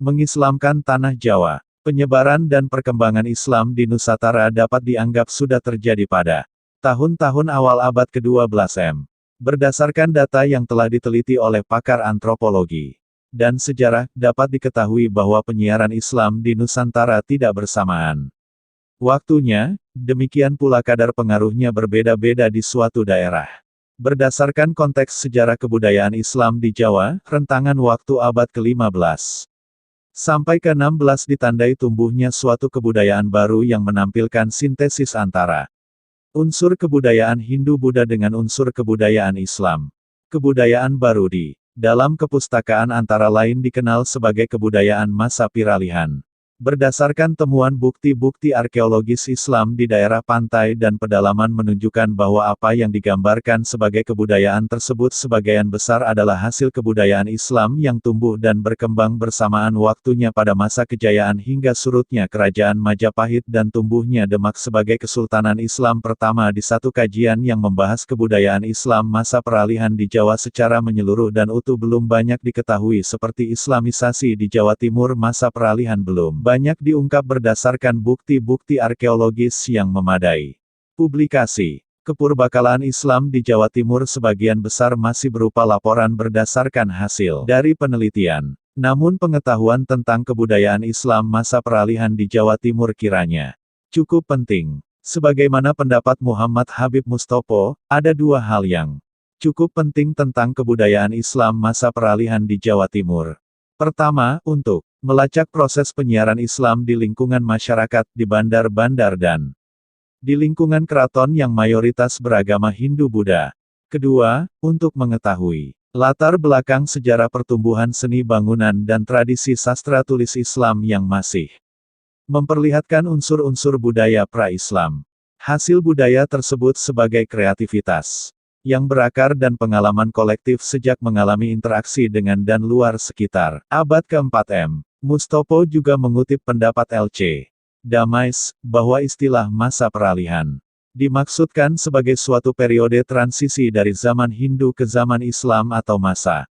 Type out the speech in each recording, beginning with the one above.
Mengislamkan tanah Jawa. Penyebaran dan perkembangan Islam di Nusantara dapat dianggap sudah terjadi pada tahun-tahun awal abad ke-12 M. Berdasarkan data yang telah diteliti oleh pakar antropologi dan sejarah, dapat diketahui bahwa penyiaran Islam di Nusantara tidak bersamaan waktunya, demikian pula kadar pengaruhnya berbeda-beda di suatu daerah. Berdasarkan konteks sejarah kebudayaan Islam di Jawa, rentangan waktu abad ke-15 sampai ke-16 ditandai tumbuhnya suatu kebudayaan baru yang menampilkan sintesis antara unsur kebudayaan Hindu-Buddha dengan unsur kebudayaan Islam. Kebudayaan baru di dalam kepustakaan antara lain dikenal sebagai kebudayaan masa peralihan. Berdasarkan temuan bukti-bukti arkeologis Islam di daerah pantai dan pedalaman menunjukkan bahwa apa yang digambarkan sebagai kebudayaan tersebut sebagian besar adalah hasil kebudayaan Islam yang tumbuh dan berkembang bersamaan waktunya pada masa kejayaan hingga surutnya Kerajaan Majapahit dan tumbuhnya Demak sebagai Kesultanan Islam pertama. Di satu kajian yang membahas kebudayaan Islam masa peralihan di Jawa secara menyeluruh dan utuh belum banyak diketahui seperti Islamisasi di Jawa Timur masa peralihan belum banyak diungkap berdasarkan bukti-bukti arkeologis yang memadai. Publikasi Kepurbakalaan Islam di Jawa Timur sebagian besar masih berupa laporan berdasarkan hasil dari penelitian. Namun pengetahuan tentang kebudayaan Islam masa peralihan di Jawa Timur kiranya cukup penting. Sebagaimana pendapat Muhammad Habib Mustopo, ada dua hal yang cukup penting tentang kebudayaan Islam masa peralihan di Jawa Timur. Pertama, untuk melacak proses penyiaran Islam di lingkungan masyarakat, di bandar-bandar dan di lingkungan keraton yang mayoritas beragama Hindu-Buddha. Kedua, untuk mengetahui latar belakang sejarah pertumbuhan seni bangunan dan tradisi sastra tulis Islam yang masih memperlihatkan unsur-unsur budaya pra-Islam. Hasil budaya tersebut sebagai kreativitas yang berakar dan pengalaman kolektif sejak mengalami interaksi dengan dan luar sekitar abad ke-4 M. Mustopo juga mengutip pendapat L.C. Damais, bahwa istilah masa peralihan dimaksudkan sebagai suatu periode transisi dari zaman Hindu ke zaman Islam atau masa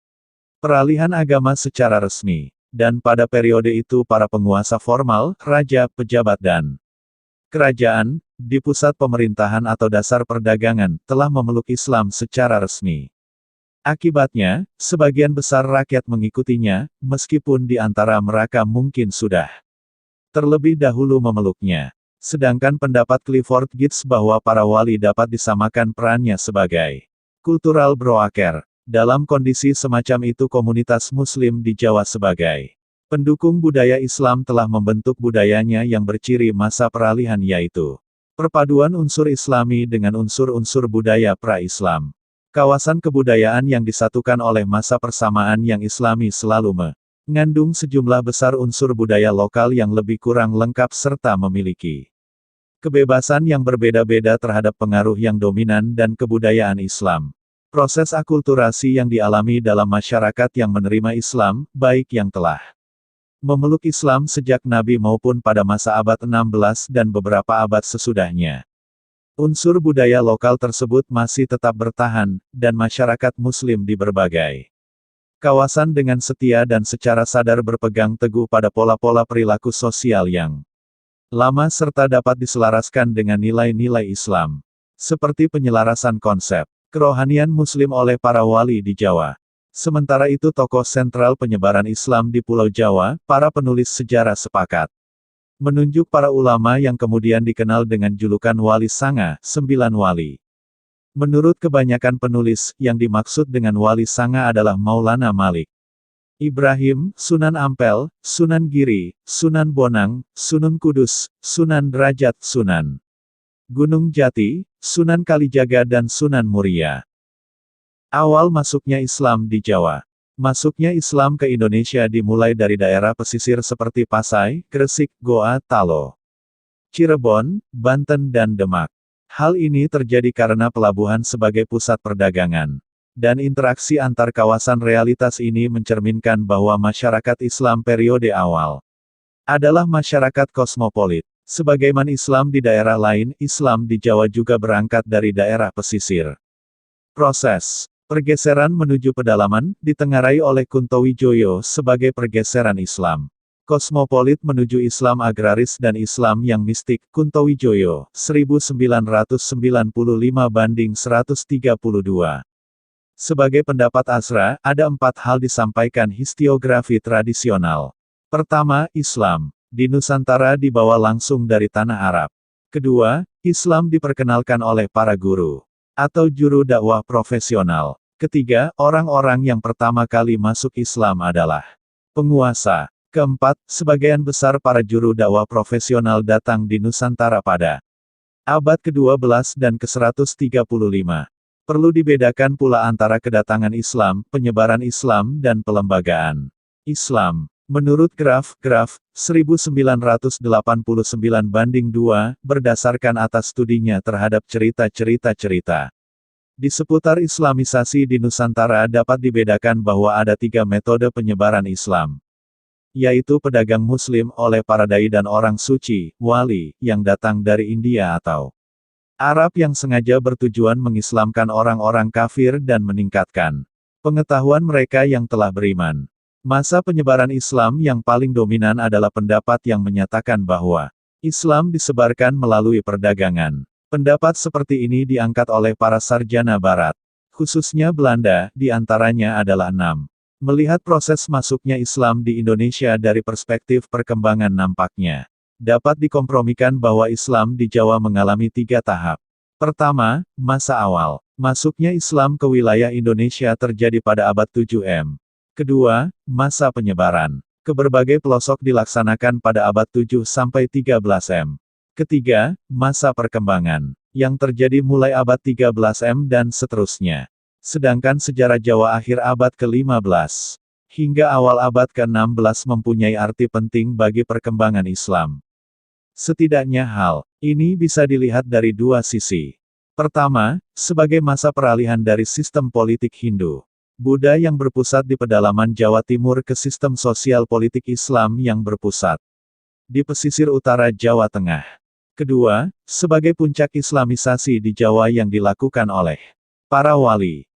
peralihan agama secara resmi. Dan pada periode itu para penguasa formal, raja, pejabat dan kerajaan, di pusat pemerintahan atau dasar perdagangan, telah memeluk Islam secara resmi. Akibatnya, sebagian besar rakyat mengikutinya, meskipun di antara mereka mungkin sudah terlebih dahulu memeluknya. Sedangkan pendapat Clifford Geertz bahwa para wali dapat disamakan perannya sebagai cultural broker. Dalam kondisi semacam itu komunitas Muslim di Jawa sebagai pendukung budaya Islam telah membentuk budayanya yang berciri masa peralihan yaitu perpaduan unsur Islami dengan unsur-unsur budaya pra-Islam. Kawasan kebudayaan yang disatukan oleh masa persamaan yang Islami selalu mengandung sejumlah besar unsur budaya lokal yang lebih kurang lengkap serta memiliki kebebasan yang berbeda-beda terhadap pengaruh yang dominan dan kebudayaan Islam. Proses akulturasi yang dialami dalam masyarakat yang menerima Islam, baik yang telah memeluk Islam sejak Nabi maupun pada masa abad 16 dan beberapa abad sesudahnya. Unsur budaya lokal tersebut masih tetap bertahan, dan masyarakat Muslim di berbagai kawasan dengan setia dan secara sadar berpegang teguh pada pola-pola perilaku sosial yang lama serta dapat diselaraskan dengan nilai-nilai Islam. Seperti penyelarasan konsep kerohanian Muslim oleh para wali di Jawa. Sementara itu tokoh sentral penyebaran Islam di Pulau Jawa, para penulis sejarah sepakat menunjuk para ulama yang kemudian dikenal dengan julukan Wali Sanga, 9 wali. Menurut kebanyakan penulis, yang dimaksud dengan Wali Sanga adalah Maulana Malik Ibrahim, Sunan Ampel, Sunan Giri, Sunan Bonang, Sunan Kudus, Sunan Derajat, Sunan Gunung Jati, Sunan Kalijaga dan Sunan Muria. Awal masuknya Islam di Jawa. Masuknya Islam ke Indonesia dimulai dari daerah pesisir seperti Pasai, Gresik, Goa, Talo, Cirebon, Banten dan Demak. Hal ini terjadi karena pelabuhan sebagai pusat perdagangan. Dan interaksi antar kawasan realitas ini mencerminkan bahwa masyarakat Islam periode awal adalah masyarakat kosmopolit. Sebagaimana Islam di daerah lain, Islam di Jawa juga berangkat dari daerah pesisir. Proses pergeseran menuju pedalaman, ditengarai oleh Kuntowijoyo sebagai pergeseran Islam. Kosmopolit menuju Islam agraris dan Islam yang mistik, Kuntowijoyo, 1995 banding 132. Sebagai pendapat Azra, ada 4 hal disampaikan historiografi tradisional. Pertama, Islam di Nusantara dibawa langsung dari tanah Arab. Kedua, Islam diperkenalkan oleh para guru atau juru dakwah profesional. Ketiga, orang-orang yang pertama kali masuk Islam adalah penguasa. Keempat, sebagian besar para juru dakwah profesional datang di Nusantara pada abad ke-12 dan ke-135. Perlu dibedakan pula antara kedatangan Islam, penyebaran Islam, dan pelembagaan Islam. Menurut Graf 1989 banding 2, berdasarkan atas studinya terhadap cerita-cerita di seputar Islamisasi di Nusantara dapat dibedakan bahwa ada 3 metode penyebaran Islam. Yaitu pedagang Muslim oleh para dai dan orang suci, wali, yang datang dari India atau Arab yang sengaja bertujuan mengislamkan orang-orang kafir dan meningkatkan pengetahuan mereka yang telah beriman. Masa penyebaran Islam yang paling dominan adalah pendapat yang menyatakan bahwa Islam disebarkan melalui perdagangan. Pendapat seperti ini diangkat oleh para sarjana Barat, khususnya Belanda, di antaranya adalah 6. Melihat proses masuknya Islam di Indonesia dari perspektif perkembangan nampaknya dapat dikompromikan bahwa Islam di Jawa mengalami 3 tahap. Pertama, masa awal. Masuknya Islam ke wilayah Indonesia terjadi pada abad 7 M. Kedua, masa penyebaran ke berbagai pelosok dilaksanakan pada abad 7 sampai 13 M. Ketiga, masa perkembangan yang terjadi mulai abad 13 M dan seterusnya. Sedangkan sejarah Jawa akhir abad ke-15 hingga awal abad ke-16 mempunyai arti penting bagi perkembangan Islam. Setidaknya hal ini bisa dilihat dari 2 sisi. Pertama, sebagai masa peralihan dari sistem politik Hindu Buddha yang berpusat di pedalaman Jawa Timur ke sistem sosial politik Islam yang berpusat di pesisir utara Jawa Tengah. Kedua, sebagai puncak Islamisasi di Jawa yang dilakukan oleh para wali.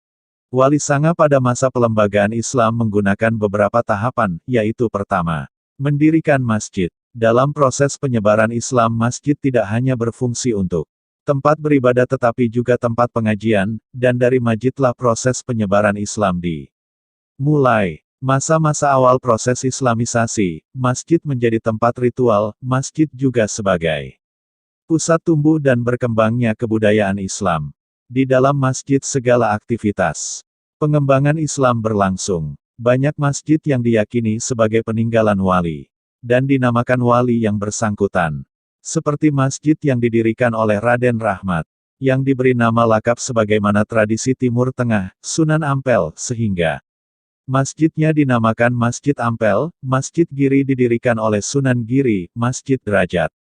Wali Sanga pada masa pelembagaan Islam menggunakan beberapa tahapan, yaitu pertama, mendirikan masjid. Dalam proses penyebaran Islam, masjid tidak hanya berfungsi untuk tempat beribadah tetapi juga tempat pengajian, dan dari masjidlah proses penyebaran Islam dimulai. Masa-masa awal proses Islamisasi, masjid menjadi tempat ritual, masjid juga sebagai pusat tumbuh dan berkembangnya kebudayaan Islam. Di dalam masjid segala aktivitas pengembangan Islam berlangsung. Banyak masjid yang diyakini sebagai peninggalan wali, dan dinamakan wali yang bersangkutan. Seperti masjid yang didirikan oleh Raden Rahmat, yang diberi nama lakap sebagaimana tradisi Timur Tengah, Sunan Ampel, sehingga masjidnya dinamakan Masjid Ampel. Masjid Giri didirikan oleh Sunan Giri, Masjid Derajat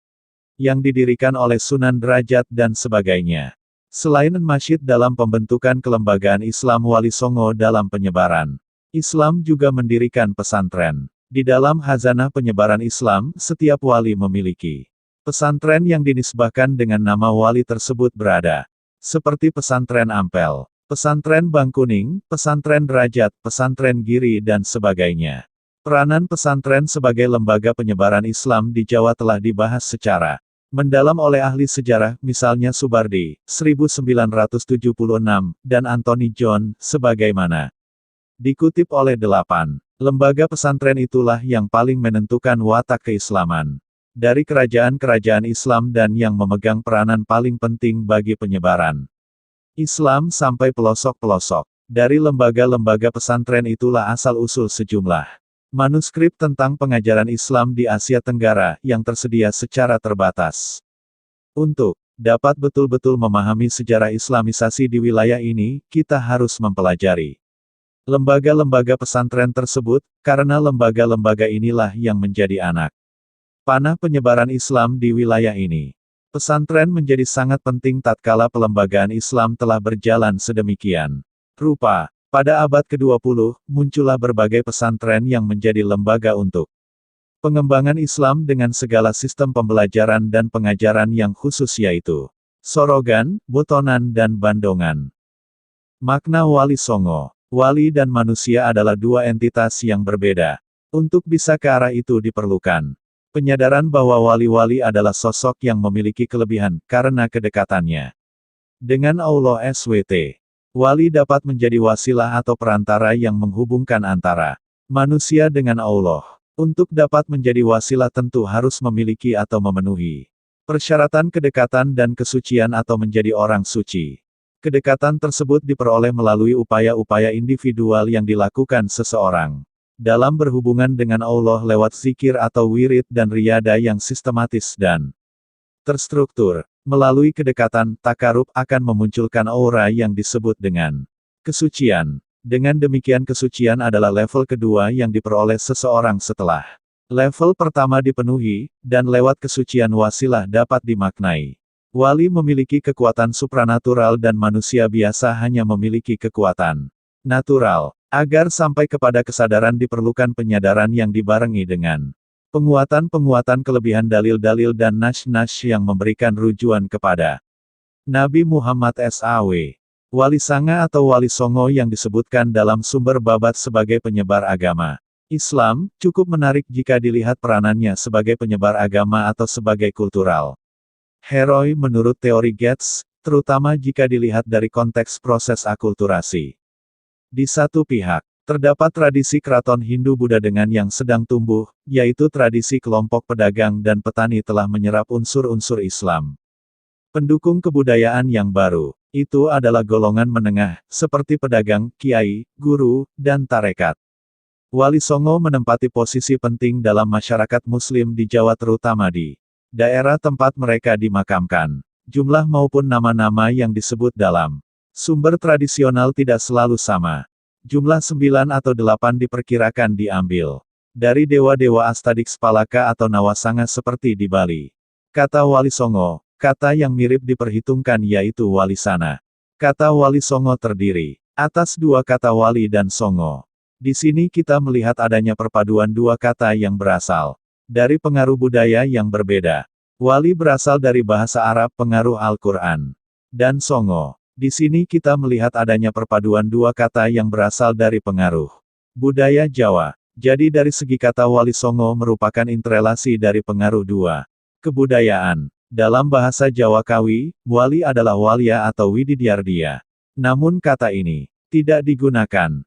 yang didirikan oleh Sunan Derajat dan sebagainya. Selain masjid dalam pembentukan kelembagaan Islam, Wali Songo dalam penyebaran Islam juga mendirikan pesantren. Di dalam khazanah penyebaran Islam, setiap wali memiliki pesantren yang dinisbahkan dengan nama wali tersebut berada. Seperti pesantren Ampel, pesantren Bangkuning, pesantren Derajat, pesantren Giri dan sebagainya. Peranan pesantren sebagai lembaga penyebaran Islam di Jawa telah dibahas secara mendalam oleh ahli sejarah, misalnya Subardi, 1976, dan Anthony John, sebagaimana dikutip oleh 8. Lembaga pesantren itulah yang paling menentukan watak keislaman dari kerajaan-kerajaan Islam dan yang memegang peranan paling penting bagi penyebaran Islam sampai pelosok-pelosok. Dari lembaga-lembaga pesantren itulah asal-usul sejumlah manuskrip tentang pengajaran Islam di Asia Tenggara yang tersedia secara terbatas. Untuk dapat betul-betul memahami sejarah Islamisasi di wilayah ini, kita harus mempelajari lembaga-lembaga pesantren tersebut, karena lembaga-lembaga inilah yang menjadi anak panah penyebaran Islam di wilayah ini. Pesantren menjadi sangat penting tatkala pelembagaan Islam telah berjalan sedemikian rupa. Pada abad ke-20, muncullah berbagai pesantren yang menjadi lembaga untuk pengembangan Islam dengan segala sistem pembelajaran dan pengajaran yang khusus yaitu Sorogan, Botonan dan Bandongan. Makna Wali Songo. Wali dan manusia adalah 2 entitas yang berbeda. Untuk bisa ke arah itu diperlukan penyadaran bahwa wali-wali adalah sosok yang memiliki kelebihan karena kedekatannya dengan Allah SWT. Wali dapat menjadi wasilah atau perantara yang menghubungkan antara manusia dengan Allah. Untuk dapat menjadi wasilah tentu harus memiliki atau memenuhi persyaratan kedekatan dan kesucian atau menjadi orang suci. Kedekatan tersebut diperoleh melalui upaya-upaya individual yang dilakukan seseorang dalam berhubungan dengan Allah lewat zikir atau wirid dan riyada yang sistematis dan terstruktur. Melalui kedekatan, takarub akan memunculkan aura yang disebut dengan kesucian. Dengan demikian kesucian adalah level kedua yang diperoleh seseorang setelah level pertama dipenuhi, dan lewat kesucian wasilah dapat dimaknai. Wali memiliki kekuatan supranatural dan manusia biasa hanya memiliki kekuatan natural. Agar sampai kepada kesadaran diperlukan penyadaran yang dibarengi dengan penguatan-penguatan kelebihan dalil-dalil dan nas-nas yang memberikan rujuan kepada Nabi Muhammad SAW. Wali Sanga atau Wali Songo yang disebutkan dalam sumber babat sebagai penyebar agama Islam, cukup menarik jika dilihat peranannya sebagai penyebar agama atau sebagai kultural heroi menurut teori Gates, terutama jika dilihat dari konteks proses akulturasi. Di satu pihak, terdapat tradisi keraton Hindu-Buddha dengan yang sedang tumbuh, yaitu tradisi kelompok pedagang dan petani telah menyerap unsur-unsur Islam. Pendukung kebudayaan yang baru, itu adalah golongan menengah, seperti pedagang, kiai, guru, dan tarekat. Wali Songo menempati posisi penting dalam masyarakat Muslim di Jawa terutama di daerah tempat mereka dimakamkan. Jumlah maupun nama-nama yang disebut dalam sumber tradisional tidak selalu sama. Jumlah 9 atau 8 diperkirakan diambil dari dewa-dewa Astadix Palaka atau Nawasanga seperti di Bali. Kata Wali Songo, kata yang mirip diperhitungkan yaitu Wali Sana. Kata Wali Songo terdiri atas dua kata Wali dan Songo. Di sini kita melihat adanya perpaduan dua kata yang berasal dari pengaruh budaya yang berbeda. Wali berasal dari bahasa Arab pengaruh Al-Quran. Dan Songo. Di sini kita melihat adanya perpaduan dua kata yang berasal dari pengaruh budaya Jawa. Jadi dari segi kata Wali Songo merupakan interelasi dari pengaruh dua kebudayaan. Dalam bahasa Jawa Kawi, wali adalah walia atau wididyardia. Namun kata ini tidak digunakan